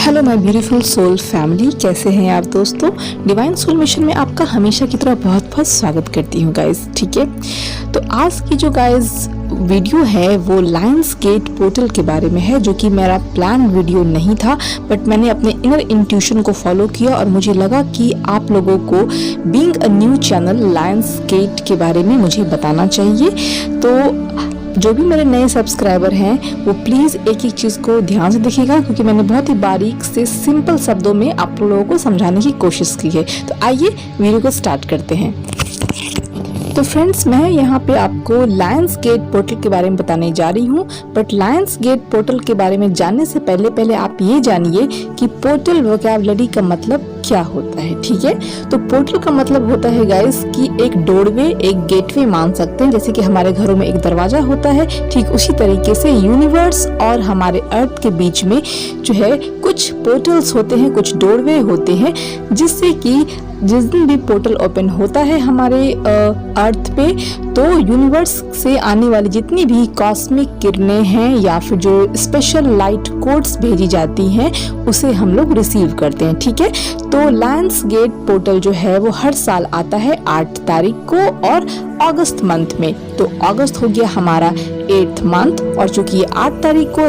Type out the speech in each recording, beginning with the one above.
Hello my beautiful soul family, कैसे हैं आप दोस्तों। डिवाइन सोल मिशन में आपका हमेशा की तरह बहुत बहुत स्वागत करती हूँ गाइस। ठीक है, तो आज की जो गाइस वीडियो है वो लायंस गेट पोर्टल के बारे में है, जो कि मेरा प्लान वीडियो नहीं था, बट मैंने अपने इनर इंट्यूशन को फॉलो किया और मुझे लगा कि आप लोगों को being a new channel Lionsgate के बारे में मुझे बताना चाहिए। तो जो भी मेरे नए सब्सक्राइबर हैं वो प्लीज़ एक एक चीज़ को ध्यान से देखिएगा, क्योंकि मैंने बहुत ही बारीक से सिंपल शब्दों में आप लोगों को समझाने की कोशिश की है। तो आइए वीडियो को स्टार्ट करते हैं। तो फ्रेंड्स, मैं यहाँ पे आपको लायंस गेट पोर्टल के बारे में बताने जा रही हूँ, बट लायंस गेट पोर्टल के बारे में जानने से पहले आप ये जानिए कि पोर्टल वोकैबुलरी का मतलब क्या होता है। ठीक है, तो पोर्टल का मतलब होता है गाइस कि एक डोरवे, एक गेटवे मान सकते हैं। जैसे कि हमारे घरों में एक दरवाजा होता है, ठीक उसी तरीके से यूनिवर्स और हमारे अर्थ के बीच में जो है कुछ पोर्टल्स होते हैं, कुछ डोरवे होते हैं, जिससे कि जिस दिन भी पोर्टल ओपन होता है हमारे अर्थ पे, तो यूनिवर्स से आने वाली जितनी भी कॉस्मिक किरणें हैं या फिर जो स्पेशल लाइट कोड्स भेजी जाती हैं उसे हम लोग रिसीव करते हैं। ठीक है, तो लायंस गेट पोर्टल जो है वो हर साल आता है 8 तारीख को और अगस्त मंथ में। तो अगस्त हो गया हमारा 8th मंथ, और चूंकि ये 8 तारीख को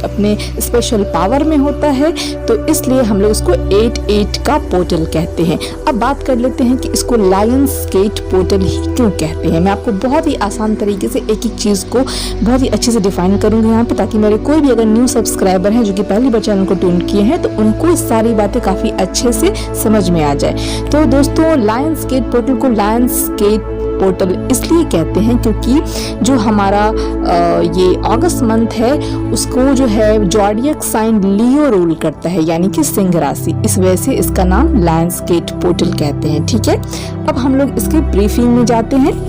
अपने स्पेशल पावर में होता है, तो इसलिए हम लोग इसको 8-8 का पोर्टल कहते हैं। अब बात कर लेते हैं कि इसको लायंस गेट पोर्टल ही क्यों कहते हैं। मैं आपको बहुत ही आसान तरीके से एक एक चीज़ को बहुत ही अच्छे से डिफाइन करूंगी यहाँ पे, ताकि मेरे कोई भी अगर न्यू सब्सक्राइबर हैं जो कि पहली बार चैनल को ट्यून किए हैं, तो उनको सारी बातें काफ़ी अच्छे से समझ में आ जाए। तो दोस्तों, लायंस गेट पोर्टल को लायंस गेट पोर्टल इसलिए कहते हैं क्योंकि जो हमारा ये अगस्त मंथ है उसको जो है जॉडियक साइन लियो रूल करता है, यानी कि सिंह राशि। इस वजह से इसका नाम लायंस गेट पोर्टल कहते हैं। ठीक है, अब हम लोग इसके ब्रीफिंग में जाते हैं।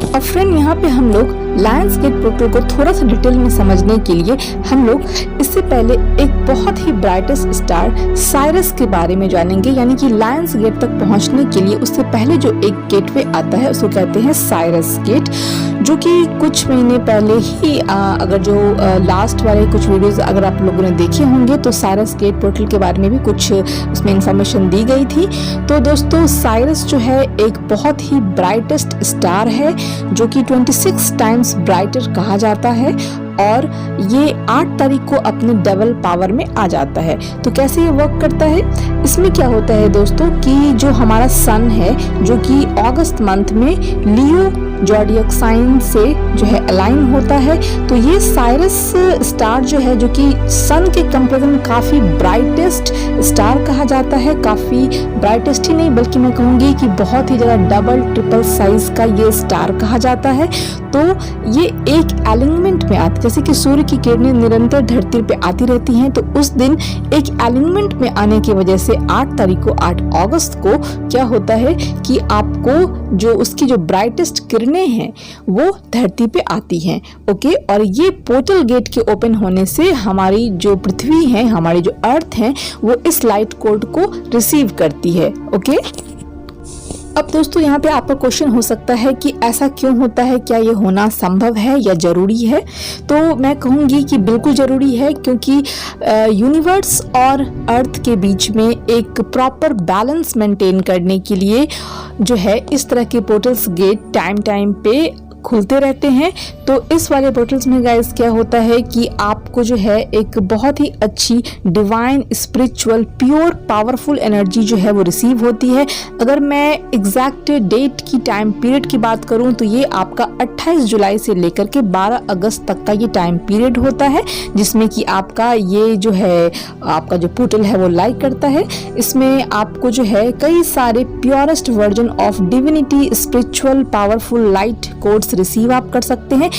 अब फ्रेंड, यहाँ पे हम लोग लायंस गेट पोर्टल को थोड़ा सा डिटेल में समझने के लिए हम लोग इससे पहले एक बहुत ही ब्राइटेस्ट स्टार साइरस के बारे में जानेंगे। यानी कि लायंस गेट तक पहुंचने के लिए उससे पहले जो एक गेटवे आता है उसको कहते हैं साइरस गेट, जो कि कुछ महीने पहले ही अगर जो लास्ट वाले कुछ वीडियोस अगर आप लोगों ने देखे होंगे तो साइरस गेट पोर्टल के बारे में भी कुछ उसमें इंफॉर्मेशन दी गई थी। तो दोस्तों, साइरस जो है एक बहुत ही ब्राइटेस्ट स्टार है, जो कि 26 टाइम्स ब्राइटर कहा जाता है, और ये 8 तारीख को अपने डबल पावर में आ जाता है। तो कैसे ये वर्क करता है, इसमें क्या होता है दोस्तों कि जो हमारा सन है, जो कि अगस्त मंथ में लियो जॉडियक साइन से जो है अलाइन होता है, तो ये साइरस स्टार जो है, जो कि सन के कंपेरिजन में काफ़ी ब्राइटेस्ट स्टार कहा जाता है। काफ़ी ब्राइटेस्ट ही नहीं बल्कि मैं कहूँगी कि बहुत ही ज़्यादा डबल ट्रिपल साइज का ये स्टार कहा जाता है। तो ये एक एलिमेंट में आता है, जैसे कि सूर्य की किरणें निरंतर धरती पे आती रहती हैं, तो उस दिन एक एलिमेंट में आने की वजह से 8 तारीख को 8 अगस्त को क्या होता है कि आपको जो उसकी जो ब्राइटेस्ट किरणें हैं वो धरती पे आती हैं। ओके, और ये पोर्टल गेट के ओपन होने से हमारी जो पृथ्वी है, हमारी जो अर्थ है, वो इस लाइट कोड को रिसीव करती है। ओके, अब दोस्तों, यहाँ पे आपका क्वेश्चन हो सकता है कि ऐसा क्यों होता है, क्या ये होना संभव है या जरूरी है। तो मैं कहूँगी कि बिल्कुल जरूरी है, क्योंकि यूनिवर्स और अर्थ के बीच में एक प्रॉपर बैलेंस मेंटेन करने के लिए जो है इस तरह के पोर्टल्स गेट टाइम पे खुलते रहते हैं। तो इस वाले पोर्टल्स में गाइस क्या होता है कि आपको जो है एक बहुत ही अच्छी divine spiritual pure powerful energy जो है वो रिसीव होती है। अगर मैं एग्जैक्ट डेट की टाइम पीरियड की बात करूं तो ये आपका 28 जुलाई से लेकर के 12 अगस्त तक का ये टाइम पीरियड होता है, जिसमें कि आपका ये जो है आपका जो पोर्टल है वो लाइक करता है। इसमें आपको जो है कई सारे purest version of divinity spiritual powerful light codes receive आप कर सकते हैं।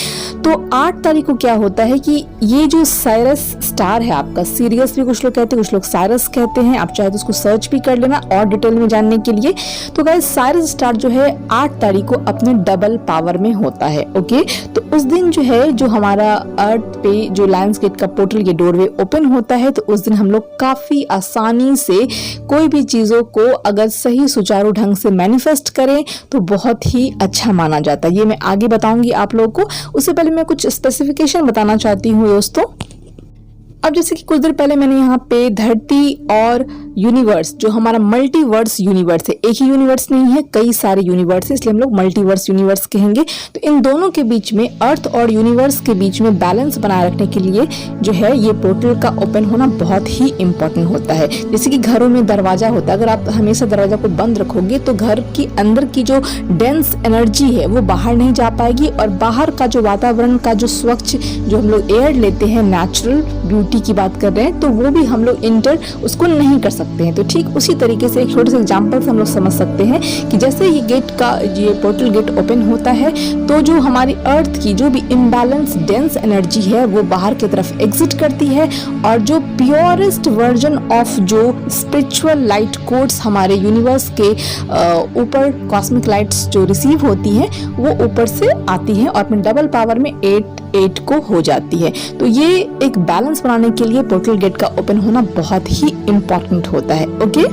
तो 8 तारीख को क्या होता है कि ये जो साइरस स्टार है आपका, सीरियस भी कुछ लोग कहते हैं, कुछ लोग साइरस कहते हैं, आप चाहे तो उसको सर्च भी कर लेना और डिटेल में जानने के लिए। तो गाइस, साइरस स्टार जो है 8 तारीख को अपने डबल पावर में होता है। ओके, तो उस दिन जो है जो हमारा अर्थ पे जो लायंस गेट का पोर्टल ये डोरवे ओपन होता है, तो उस दिन हम लोग काफी आसानी से कोई भी चीजों को अगर सही सुचारू ढंग से मैनिफेस्ट करें तो बहुत ही अच्छा माना जाता है। ये मैं आगे बताऊंगी आप लोगों को। उससे पहले मैं कुछ स्पेसिफिकेशन बताना चाहती हूँ दोस्तों। अब जैसे कि कुछ देर पहले मैंने यहाँ पे धरती और यूनिवर्स, जो हमारा मल्टीवर्स यूनिवर्स है, एक ही यूनिवर्स नहीं है, कई सारे यूनिवर्स है, इसलिए हम लोग मल्टीवर्स यूनिवर्स कहेंगे। तो इन दोनों के बीच में, अर्थ और यूनिवर्स के बीच में बैलेंस बनाए रखने के लिए जो है ये पोर्टल का ओपन होना बहुत ही इंपॉर्टेंट होता है। जैसे कि घरों में दरवाजा होता है, अगर आप हमेशा दरवाजा को बंद रखोगे तो घर की अंदर की जो डेंस एनर्जी है वो बाहर नहीं जा पाएगी, और बाहर का जो वातावरण का जो स्वच्छ जो हम लोग एयर लेते हैं, नेचुरल ब्यूटी की बात कर रहे हैं, तो वो भी हम लोग इंटर उसको नहीं कर सकते हैं। तो ठीक उसी तरीके से एक छोटे से एग्जांपल से हम लोग समझ सकते हैं कि जैसे ये गेट का, ये पोर्टल गेट ओपन होता है तो जो हमारी अर्थ की जो भी इम्बैलेंस डेंस एनर्जी है वो बाहर की तरफ एग्जिट करती है, और जो प्योरेस्ट वर्जन ऑफ जो स्पिरिचुअल लाइट कोड्स हमारे यूनिवर्स के ऊपर कॉस्मिक लाइट्स जो रिसीव होती हैं वो ऊपर से आती हैं और अपने डबल पावर में 8 को हो जाती है। तो ये एक बैलेंस बनाने के लिए पोर्टल गेट का ओपन होना बहुत ही इम्पोर्टेंट होता है। ओके,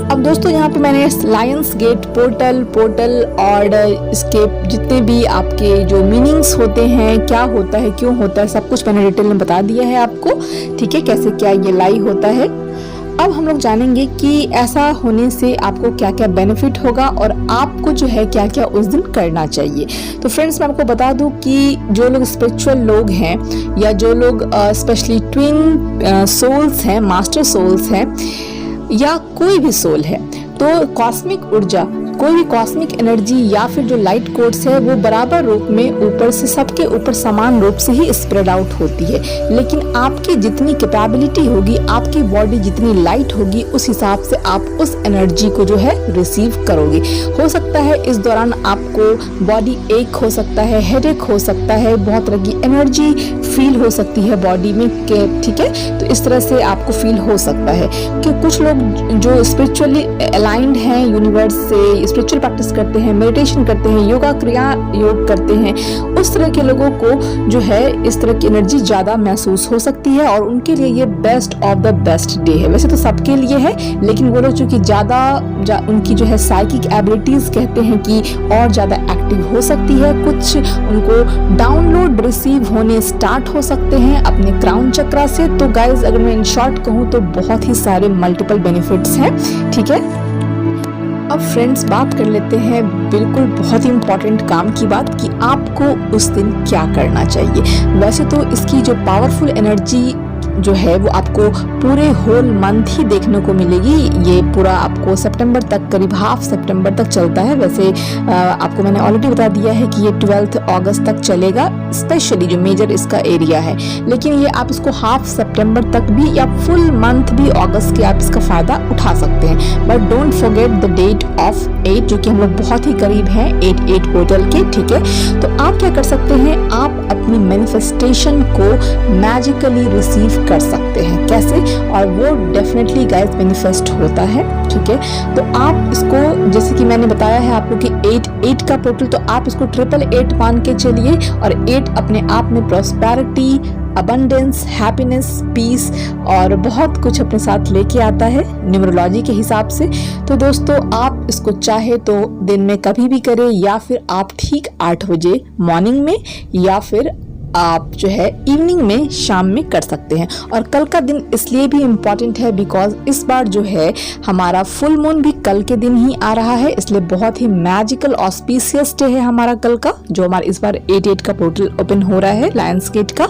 अब दोस्तों यहाँ पे मैंने लायंस गेट, पोर्टल और इसके जितने भी आपके जो मीनिंग्स होते हैं, क्या होता है, क्यों होता है, सब कुछ मैंने डिटेल में बता दिया है आपको। ठीक है, कैसे क्या ये लाई होता है। अब हम लोग जानेंगे कि ऐसा होने से आपको क्या क्या बेनिफिट होगा और आपको जो है क्या क्या उस दिन करना चाहिए। तो फ्रेंड्स, मैं आपको बता दूं कि जो लोग स्पिरिचुअल लोग हैं या जो लोग स्पेशली ट्विन सोल्स हैं, मास्टर सोल्स हैं, या कोई भी सोल है, तो कॉस्मिक ऊर्जा, कोई भी कॉस्मिक एनर्जी या फिर जो लाइट कोड्स है वो बराबर रूप में ऊपर से सबके ऊपर समान रूप से ही स्प्रेड आउट होती है। लेकिन आपकी जितनी कैपेबिलिटी होगी, आपकी बॉडी जितनी लाइट होगी, उस हिसाब से आप उस एनर्जी को जो है रिसीव करोगे। हो सकता है इस दौरान आपको बॉडी एक हो सकता है, हेडेक हो सकता है, बहुत तरह की एनर्जी फील हो सकती है बॉडी में, ठीक है। तो इस तरह से आपको फील हो सकता है कि कुछ लोग जो स्पिरिचुअली अलाइंड हैं यूनिवर्स से, स्पिरिचुअल प्रैक्टिस करते हैं, मेडिटेशन करते हैं, योगा क्रिया योग करते हैं, उस तरह के लोगों को जो है इस तरह की एनर्जी ज्यादा महसूस हो सकती है और उनके लिए ये best of the best day है। वैसे तो सबके लिए है, लेकिन वो लोग चूंकि ज्यादा उनकी जो है साइकिक एबिलिटीज कहते हैं कि और ज्यादा एक्टिव हो सकती है, कुछ उनको डाउनलोड रिसीव होने स्टार्ट हो सकते हैं अपने क्राउन चक्रा से। तो गाइज, अगर मैं इन शॉर्ट कहूँ तो बहुत ही सारे मल्टीपल बेनिफिट्स हैं। ठीक है, अब फ्रेंड्स बात कर लेते हैं बिल्कुल बहुत ही इम्पोर्टेंट काम की बात कि आपको उस दिन क्या करना चाहिए। वैसे तो इसकी जो पावरफुल एनर्जी जो है वो आपको पूरे होल मंथ ही देखने को मिलेगी। ये पूरा आपको सितंबर तक, करीब हाफ सितंबर तक चलता है। वैसे आपको मैंने ऑलरेडी बता दिया है कि ये 12 अगस्त तक चलेगा, स्पेशली जो मेजर इसका एरिया है। लेकिन ये आप इसको हाफ सितंबर तक भी या फुल मंथ भी अगस्त के आप इसका फायदा उठा सकते हैं। But don't forget the date of 8, जो कि हम लोग बहुत ही करीब हैं 8 पोर्टल के। ठीक है, तो आप क्या कर सकते हैं, आप अपनी मैनिफेस्टेशन को मैजिकली रिसीव कर सकते हैं। कैसे? और वो डेफिनेटली गाइस मैनिफेस्ट होता है। ठीक है, तो आप इसको, जैसे कि मैंने बताया है आपको कि 8 का पोर्टल, तो आप इसको 888 मान के चलिए। और 8 अपने आप में प्रॉस्पेरिटी, अबंडेंस, हैप्पीनेस, पीस और बहुत कुछ अपने साथ लेके आता है न्यूमरोलॉजी के हिसाब से। तो दोस्तों, आप इसको चाहे तो दिन में कभी भी करें, या फिर आप ठीक 8 बजे मॉर्निंग में, या फिर आप जो है इवनिंग में, शाम में कर सकते हैं। और कल का दिन इसलिए भी इम्पॉर्टेंट है बिकॉज इस बार जो है हमारा फुल मून भी कल के दिन ही आ रहा है, इसलिए बहुत ही मैजिकल ऑस्पिशियस डे है हमारा कल का, जो हमारा इस बार 8 का पोर्टल ओपन हो रहा है लायंस गेट का।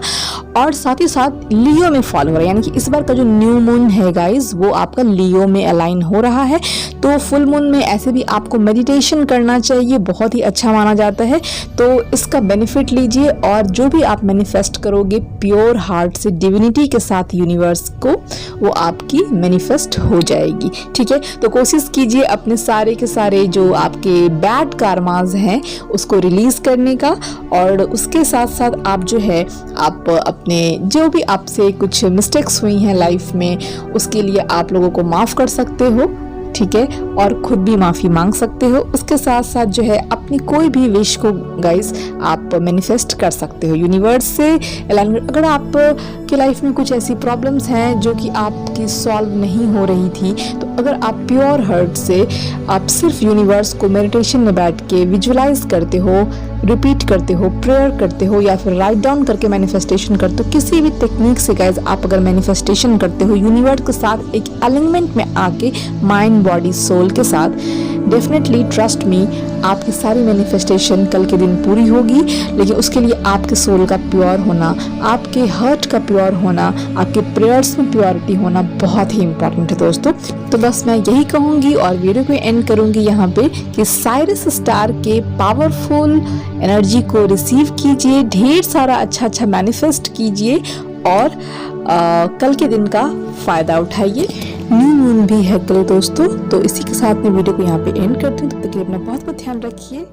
और साथ ही साथ लियो में फॉल हो रहा है, यानी कि इस बार का जो न्यू मून है गाइज वो आपका लियो में अलाइन हो रहा है। तो फुल मून में ऐसे भी आपको मेडिटेशन करना चाहिए, बहुत ही अच्छा माना जाता है। तो इसका बेनिफिट लीजिए और जो भी आप मैनिफेस्ट करोगे प्योर हार्ट से डिविनिटी के साथ यूनिवर्स को, वो आपकी मैनिफेस्ट हो जाएगी। ठीक है, तो कोशिश कीजिए अपने सारे के सारे जो आपके बैड कार्मास हैं उसको रिलीज करने का, और उसके साथ साथ आप जो है आप अपने जो भी आपसे कुछ मिस्टेक्स हुई हैं लाइफ में, उसके लिए आप लोगों को माफ कर सकते हो। ठीक है, और खुद भी माफ़ी मांग सकते हो। उसके साथ साथ जो है अपनी कोई भी विश को गाइस आप मैनिफेस्ट कर सकते हो यूनिवर्स से। अगर आप की लाइफ में कुछ ऐसी प्रॉब्लम्स हैं जो कि आपकी सॉल्व नहीं हो रही थी, तो अगर आप प्योर हार्ट से आप सिर्फ यूनिवर्स को मेडिटेशन में बैठ के विजुअलाइज करते हो, रिपीट करते हो, प्रेयर करते हो या फिर राइट डाउन करके मैनिफेस्टेशन करते हो, किसी भी टेक्निक से गाइज आप अगर मैनिफेस्टेशन करते हो यूनिवर्स के साथ एक अलाइनमेंट में आके, माइंड बॉडी सोल के साथ, डेफिनेटली ट्रस्ट मी आपकी सारी मैनिफेस्टेशन कल के दिन पूरी होगी। लेकिन उसके लिए आपके सोल का प्योर होना, आपके हर्ट का प्योर होना, आपके प्रेयर्स में प्योरिटी होना बहुत ही इंपॉर्टेंट है दोस्तों। तो बस मैं यही कहूँगी और वीडियो को एंड करूँगी यहाँ पे कि साइरस स्टार के पावरफुल एनर्जी को रिसीव कीजिए, ढेर सारा अच्छा मैनिफेस्ट कीजिए और कल के दिन का फ़ायदा उठाइए। न्यू मून भी है कल दोस्तों। तो इसी के साथ मैं वीडियो को यहाँ पे एंड करती हूँ। तब तक के लिए अपना बहुत ध्यान रखिए।